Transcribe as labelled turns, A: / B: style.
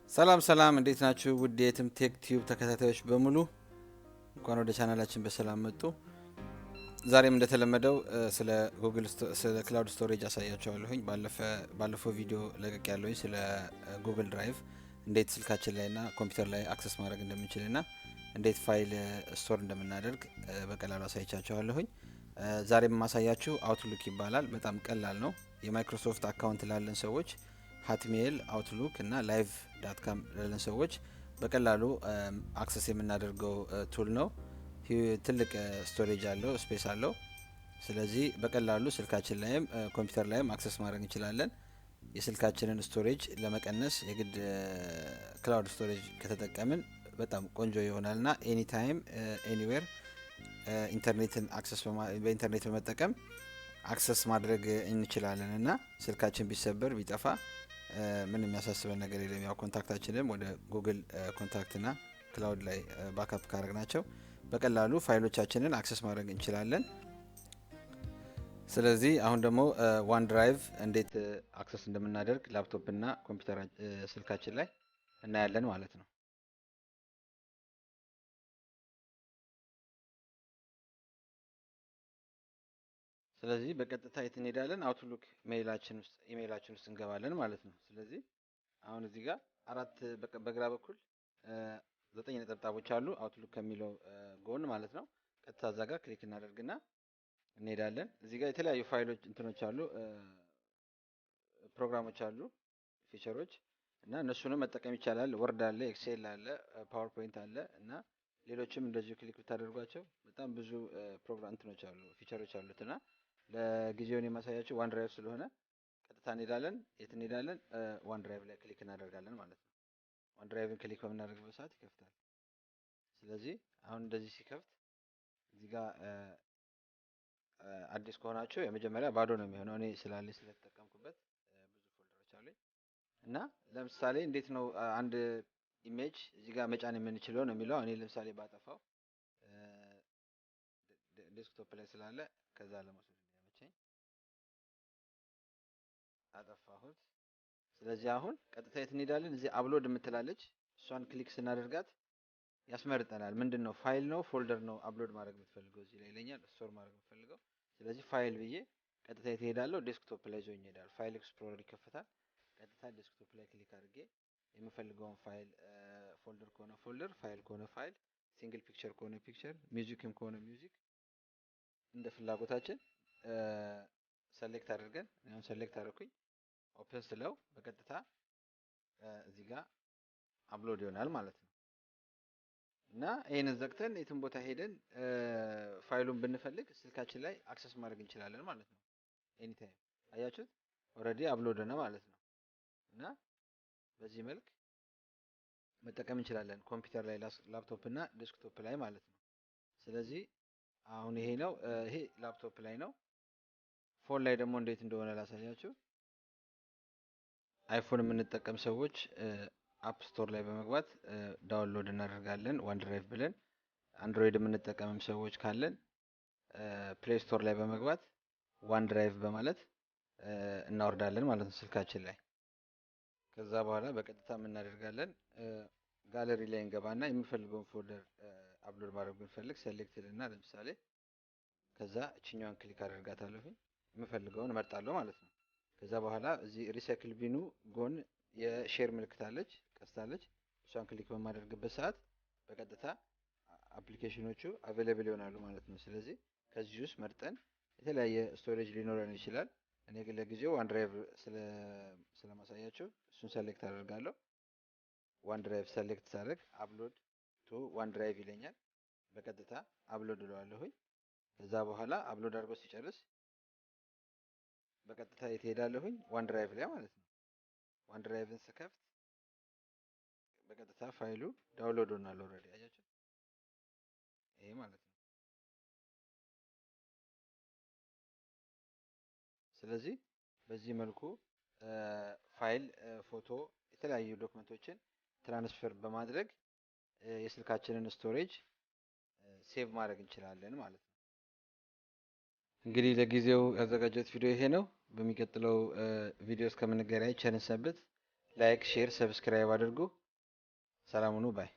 A: ሰላም ሰላም፣ እንዴት ናችሁ? ውድ የትም ቴክ ቲዩብ ተከታታዮች በሙሉ እንኳን ወደ ቻናላችን በሰላም መጡ። ዛሬም እንደተለመደው ስለ ጉግል ስለ ክላውድ ስቶሬጅ አሳያችኋለሁኝ። ባለፈው ቪዲዮ ለቀቅ ያለሁኝ ስለ ጉግል ድራይቭ እንዴት ስልካችን ላይና ኮምፒውተር ላይ አክሰስ ማድረግ እንደምንችልና እንዴት ፋይል ስቶር እንደምናደርግ በቀላሉ አሳይቻችኋለሁኝ። ዛሬም የማሳያችሁ አውትሉክ ይባላል። በጣም ቀላል ነው። የማይክሮሶፍት አካውንት ላለን ሰዎች ሀትሜል፣ አውትሉክ እና ላይቭ ዳት ካም ላለን ሰዎች በቀላሉ አክሰስ የምናደርገው ቱል ነው። ትልቅ ስቶሬጅ አለው፣ ስፔስ አለው። ስለዚህ በቀላሉ ስልካችን ላይም ኮምፒውተር ላይም አክሰስ ማድረግ እንችላለን። የስልካችንን ስቶሬጅ ለመቀነስ የግድ ክላውድ ስቶሬጅ ከተጠቀምን በጣም ቆንጆ ይሆናልና ኤኒ ታይም ኤኒዌር ኢንተርኔትን አክሰስ በኢንተርኔት በመጠቀም አክሰስ ማድረግ እንችላለን እና ስልካችን ቢሰበር ቢጠፋ ምን የሚያሳስበን ነገር የለም። ያው ኮንታክታችንም ወደ ጉግል ኮንታክትና ክላውድ ላይ ባክአፕ ካረግ ናቸው በቀላሉ ፋይሎቻችንን አክሰስ ማድረግ እንችላለን። ስለዚህ አሁን ደግሞ ዋን ድራይቭ እንዴት አክሰስ እንደምናደርግ ላፕቶፕ እና ኮምፒውተር ስልካችን ላይ እናያለን ማለት ነው። ስለዚህ በቀጥታ የት እንሄዳለን? አውትሉክ ኢሜይላችን ውስጥ እንገባለን ማለት ነው። ስለዚህ አሁን እዚህ ጋር አራት በግራ በኩል 9 ነጠብጣቦች አሉ፣ አውትሉክ ከሚለው ጎን ማለት ነው። ቀጥታ እዛ ጋር ክሊክ እናደርግና እንሄዳለን። እዚህ ጋር የተለያዩ ፋይሎች እንትኖች አሉ፣ ፕሮግራሞች አሉ፣ ፊቸሮች እና እነሱንም መጠቀም ይቻላል። ወርድ አለ፣ ኤክሴል አለ፣ ፓወርፖይንት አለ እና ሌሎችም እንደዚሁ ክሊክ ብታደርጓቸው በጣም ብዙ ፕሮግራም እንትኖች አሉ፣ ፊቸሮች አሉት እና ለጊዜውን የማሳያቸው ዋን ድራይቭ ስለሆነ ቀጥታ እንሄዳለን። የት እንሄዳለን? ዋን ድራይቭ ላይ ክሊክ እናደርጋለን ማለት ነው። ዋን ድራይቭን ክሊክ በምናደርግበት ሰዓት ይከፍታል። ስለዚህ አሁን እንደዚህ ሲከፍት እዚህ ጋር አዲስ ከሆናችሁ የመጀመሪያ ባዶ ነው የሚሆነው። እኔ ስላለኝ ስለተጠቀምኩበት ብዙ ፎልደሮች አሉኝ እና ለምሳሌ እንዴት ነው አንድ ኢሜጅ እዚህ ጋር መጫን የምንችለው ነው የሚለው። እኔ ለምሳሌ ባጠፋው ዴስክቶፕ ላይ ስላለ ከዛ ለመውሰድ እንዲያመቸኝ አጠፋሁት። ስለዚህ አሁን ቀጥታ የት እንሄዳለን? እዚህ አፕሎድ የምትላለች እሷን ክሊክ ስናደርጋት ያስመርጠናል። ምንድን ነው ፋይል ነው ፎልደር ነው አፕሎድ ማድረግ የምትፈልገው እዚህ ላይ ይለኛል። ስቶር ማድረግ የምትፈልገው ስለዚህ ፋይል ብዬ ቀጥታ የት እሄዳለሁ? ዴስክቶፕ ላይ ይዞኝ ይሄዳል። ፋይል ኤክስፕሎረር ይከፈታል። ቀጥታ ዴስክቶፕ ላይ ክሊክ አድርጌ የምፈልገውን ፋይል ፎልደር ከሆነ ፎልደር፣ ፋይል ከሆነ ፋይል፣ ሲንግል ፒክቸር ከሆነ ፒክቸር፣ ሚውዚክም ከሆነ ሚውዚክ እንደ ፍላጎታችን ሰሌክት አድርገን አሁን ሰሌክት አድርኩኝ ኦፕን ስለው በቀጥታ እዚህ ጋር አፕሎድ ይሆናል ማለት ነው። እና ይሄንን ዘግተን የትም ቦታ ሄደን ፋይሉን ብንፈልግ ስልካችን ላይ አክሰስ ማድረግ እንችላለን ማለት ነው። ኤኒ ታይም አያችሁት? ኦልሬዲ አፕሎድ ሆነ ማለት ነው። እና በዚህ መልክ መጠቀም እንችላለን ኮምፒውተር ላይ፣ ላፕቶፕ እና ዴስክቶፕ ላይ ማለት ነው። ስለዚህ አሁን ይሄ ነው፣ ይሄ ላፕቶፕ ላይ ነው። ፎን ላይ ደግሞ እንዴት እንደሆነ ላሳያችሁ። አይፎን የምንጠቀም ሰዎች አፕ ስቶር ላይ በመግባት ዳውንሎድ እናደርጋለን ዋን ድራይቭ ብለን። አንድሮይድ የምንጠቀምም ሰዎች ካለን ፕሌይ ስቶር ላይ በመግባት ዋን ድራይቭ በማለት እናወርዳለን ማለት ነው ስልካችን ላይ። ከዛ በኋላ በቀጥታ እናደርጋለን ጋለሪ ላይ እንገባና የምፈልገውን ፎልደር አፕሎድ ማድረግ ብንፈልግ ሴሌክትድ እና ለምሳሌ ከዛ እችኛዋን ክሊክ አደርጋታለሁ፣ የምፈልገውን እመርጣለሁ ማለት ነው። ከዛ በኋላ እዚህ ሪሳይክል ቢኑ ጎን የሼር ምልክት አለች፣ ቀስታለች። እሷን ክሊክ በማደርግበት ሰዓት በቀጥታ አፕሊኬሽኖቹ አቬሌብል ይሆናሉ ማለት ነው። ስለዚህ ከዚህ ውስጥ መርጠን የተለያየ ስቶሬጅ ሊኖረን ይችላል። እኔ ግን ለጊዜው ዋን ድራይቭ ስለማሳያቸው እሱን ሰሌክት አደርጋለሁ። ዋን ድራይቭ ሰሌክት ሳደርግ አፕሎድ ቱ ዋን ድራይቭ ይለኛል። በቀጥታ አፕሎድ እለዋለሁኝ። ከዛ በኋላ አፕሎድ አድርጎ ሲጨርስ በቀጥታ የት ሄዳለሁኝ? ዋን ድራይቭ ላይ ማለት ነው። ዋን ድራይቭን ስከፍት በቀጥታ ፋይሉ ዳውንሎድ ሆኗል ኦልሬዲ። አያችሁ? ይሄ ማለት ነው። ስለዚህ በዚህ መልኩ ፋይል፣ ፎቶ፣ የተለያዩ ዶክመንቶችን ትራንስፈር በማድረግ የስልካችንን ስቶሬጅ ሴቭ ማድረግ እንችላለን ማለት ነው። እንግዲህ ለጊዜው ያዘጋጀሁት ቪዲዮ ይሄ ነው። በሚቀጥለው ቪዲዮ እስከምንገናኝ ቸር እንሰንብት። ላይክ፣ ሼር፣ ሰብስክራይብ አድርጉ። ሰላም ሁኑ ባይ